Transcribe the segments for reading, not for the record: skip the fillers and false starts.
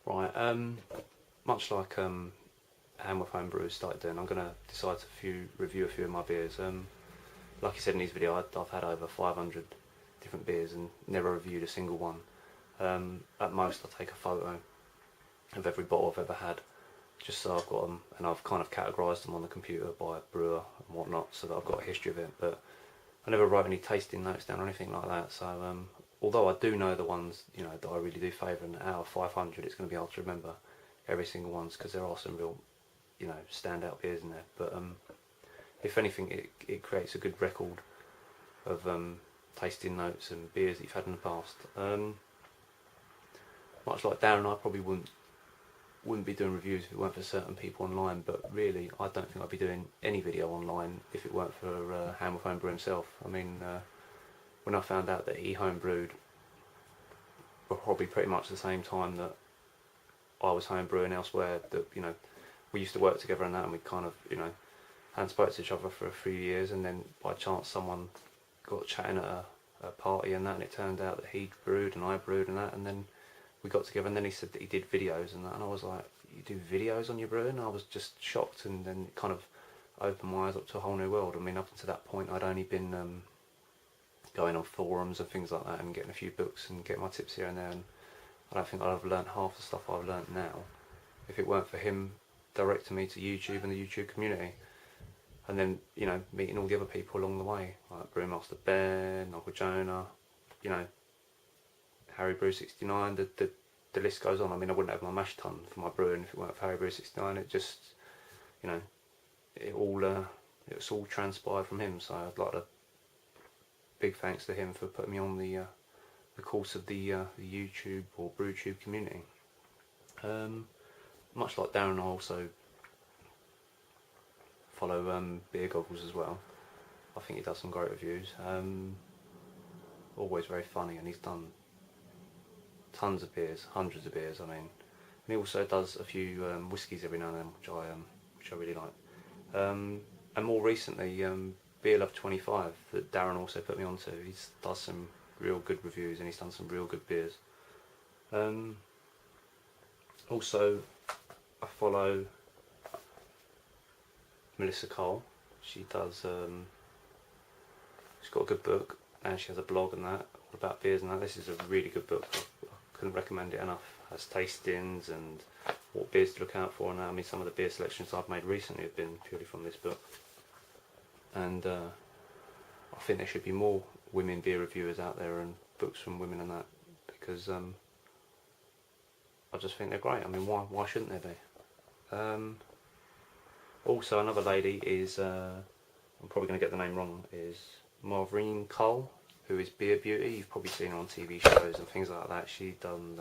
Right, much like Hamworth Homebrewers started doing, I'm going to decide to review a few of my beers. Like I said in this video, I've had over 500 different beers and never reviewed a single one. At most, I take a photo of every bottle I've ever had, just so I've got them, and I've kind of categorised them on the computer by brewer and whatnot, so that I've got a history of it. But I never write any tasting notes down or anything like that. So although I do know the ones that I really do favour, and out of 500, it's going to be hard to remember every single ones because there are some real standout beers in there. But if anything, it creates a good record of tasting notes and beers that you've had in the past. Much like Darren, I probably wouldn't be doing reviews if it weren't for certain people online, but really I don't think I'd be doing any video online if it weren't for Hamworth Homebrew himself. I mean, when I found out that he homebrewed probably pretty much the same time that I was homebrewing elsewhere, that we used to work together and that, and we kind of hadn't spoke to each other for a few years, and then by chance someone got chatting at a party and that, and it turned out that he brewed and I brewed and that, and then we got together, and then he said that he did videos and that, and I was like, you do videos on your brewing? And I was just shocked, and then it kind of opened my eyes up to a whole new world. I mean, up until that point I'd only been going on forums and things like that and getting a few books and getting my tips here and there, and I don't think I'd have learnt half the stuff I've learnt now if it weren't for him directing me to YouTube and the YouTube community. And then, meeting all the other people along the way, like Brewmaster Ben, Uncle Jonah, Harry Brew 69, the list goes on. I mean, I wouldn't have my mash tun for my brewing if it weren't for Harry Brew 69. It just, it was all transpired from him. So I'd like to big thanks to him for putting me on the course of the YouTube or BrewTube community. Much like Darren, I also follow Beer Goggles as well. I think he does some great reviews. Always very funny, and he's done tons of beers, hundreds of beers. I mean, and he also does a few whiskies every now and then, which I really like. And more recently, Beer Love 25 that Darren also put me onto. He does some real good reviews, and he's done some real good beers. Also, I follow Melissa Cole. She does. She's got a good book, and she has a blog and that all about beers and that. This is a really good book. I couldn't recommend it enough. It has tastings and what beers to look out for. And I mean, some of the beer selections I've made recently have been purely from this book. And I think there should be more women beer reviewers out there and books from women and that, because I just think they're great. I mean, why shouldn't there be? Also, another lady is, I'm probably going to get the name wrong, is Maureen Cole, who is Beer Beauty. You've probably seen her on TV shows and things like that. She's done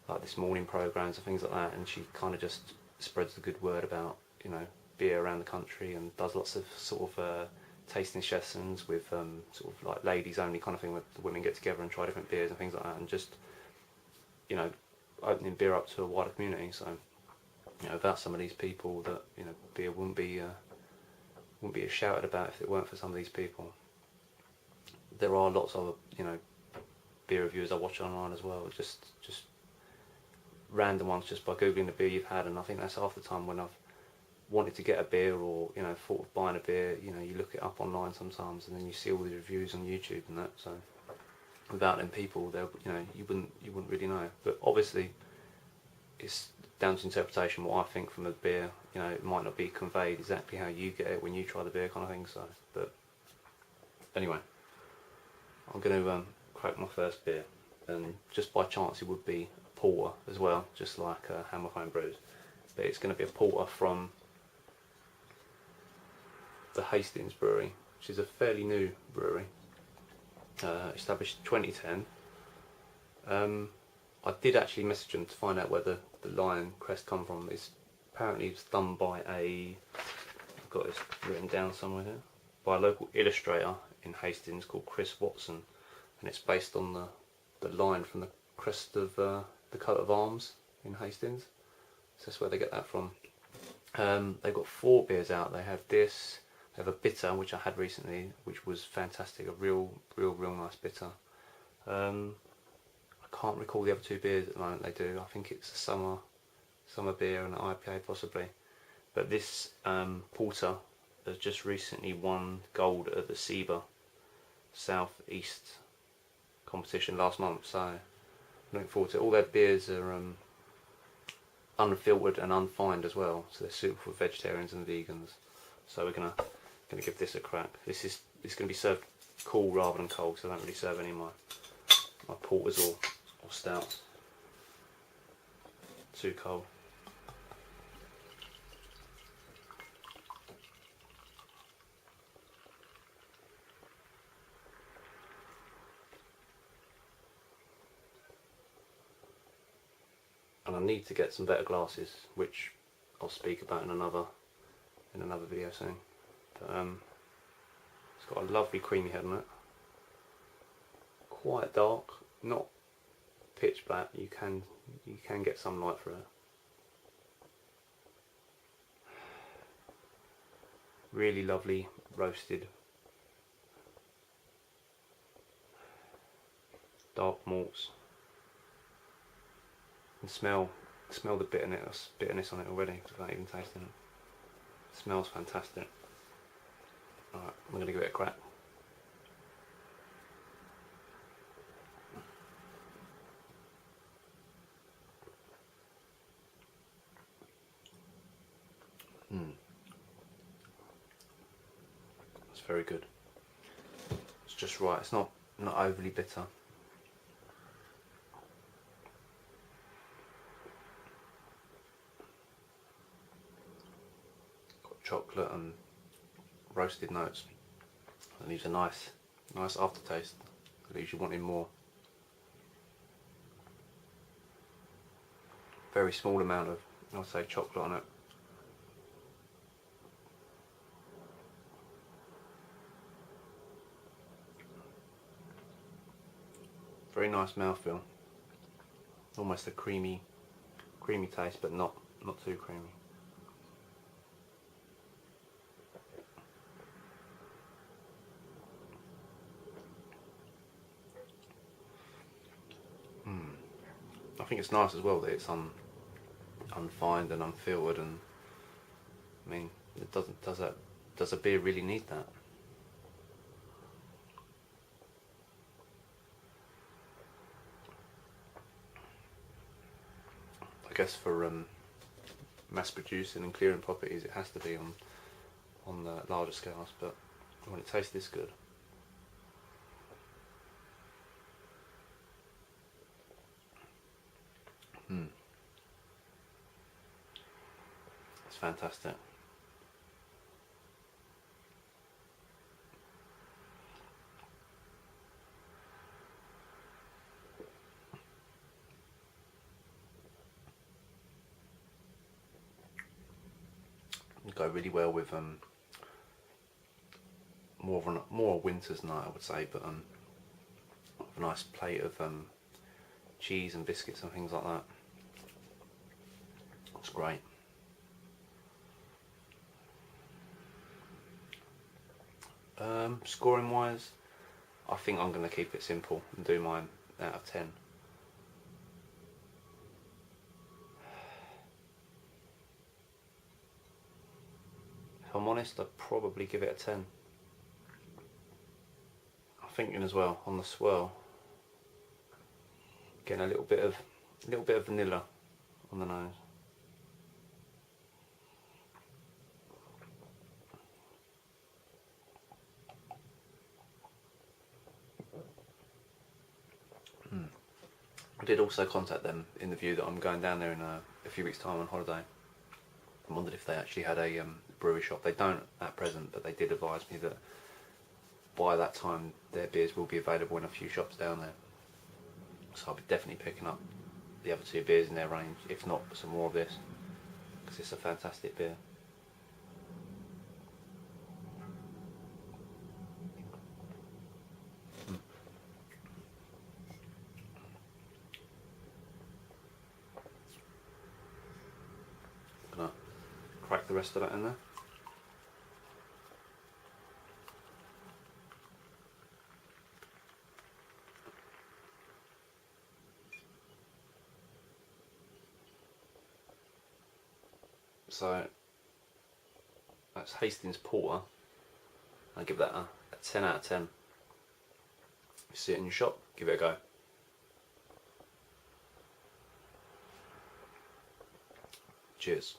like This Morning programmes and things like that, and she kind of just spreads the good word about beer around the country, and does lots of sort of tasting sessions with sort of like ladies only kind of thing, where the women get together and try different beers and things like that, and just opening beer up to a wider community. So without some of these people, that beer wouldn't be as shouted about if it weren't for some of these people. There are lots of beer reviews I watch online as well, just random ones, just by googling the beer you've had, and I think that's half the time when I've wanted to get a beer, or thought of buying a beer. You look it up online sometimes, and then you see all the reviews on YouTube and that. So without them people, there you wouldn't really know. But obviously, it's down to interpretation. What I think from a beer, it might not be conveyed exactly how you get it when you try the beer, kind of thing. So, but anyway, I'm going to crack my first beer, and just by chance it would be a porter as well, just like Hamworth Homebrews. But it's going to be a porter from the Hastings brewery, which is a fairly new brewery, established 2010. I did actually message them to find out where the lion crest come from. Apparently it's done by I've got this written down somewhere here, by a local illustrator in Hastings called Chris Watson, and it's based on the line from the crest of the coat of arms in Hastings. So that's where they get that from. They've got 4 beers out. They have this. They have a bitter, which I had recently, which was fantastic. A real nice bitter. I can't recall the other two beers at the moment they do. I think it's a summer beer and an IPA possibly. But this porter has just recently won gold at the SEBA South East competition last month, so I'm looking forward to it. All their beers are unfiltered and unfined as well, so they're suitable for vegetarians and vegans. So we're gonna give this a crack. It's gonna be served cool rather than cold, so I don't really serve any of my porters or stouts too cold. And I need to get some better glasses, which I'll speak about in another video soon. But it's got a lovely creamy head on it. Quite dark, not pitch black. You can get some light through it. Really lovely roasted dark malts. And smell the bitterness on it already without even tasting it. It smells fantastic. Alright, I'm going to give it a crack. It's very good. It's just right. It's not overly bitter. Chocolate and roasted notes. It leaves a nice aftertaste. It leaves you wanting more. Very small amount of, I'll say, chocolate on it. Very nice mouthfeel. Almost a creamy taste, but not too creamy. I think it's nice as well that it's unfined and unfiltered, and I mean, does a beer really need that? I guess for mass producing and clearing properties, it has to be on the larger scales, but when it tastes this good. It's fantastic. It'd go really well with more a winter's night, I would say, but a nice plate of cheese and biscuits and things like that. It's great. Scoring wise, I think I'm going to keep it simple and do mine out of 10. If I'm honest, I'd probably give it a 10. I'm thinking as well on the swirl, getting a little bit of vanilla on the nose. I did also contact them in the view that I'm going down there in a few weeks' time on holiday. I wondered if they actually had a brewery shop. They don't at present, but they did advise me that by that time their beers will be available in a few shops down there. So I'll be definitely picking up the other two beers in their range, if not some more of this, because it's a fantastic beer. Gonna crack the rest of that in there. So that's Hastings Porter. I give that a 10 out of 10. If you see it in your shop, give it a go. Cheers.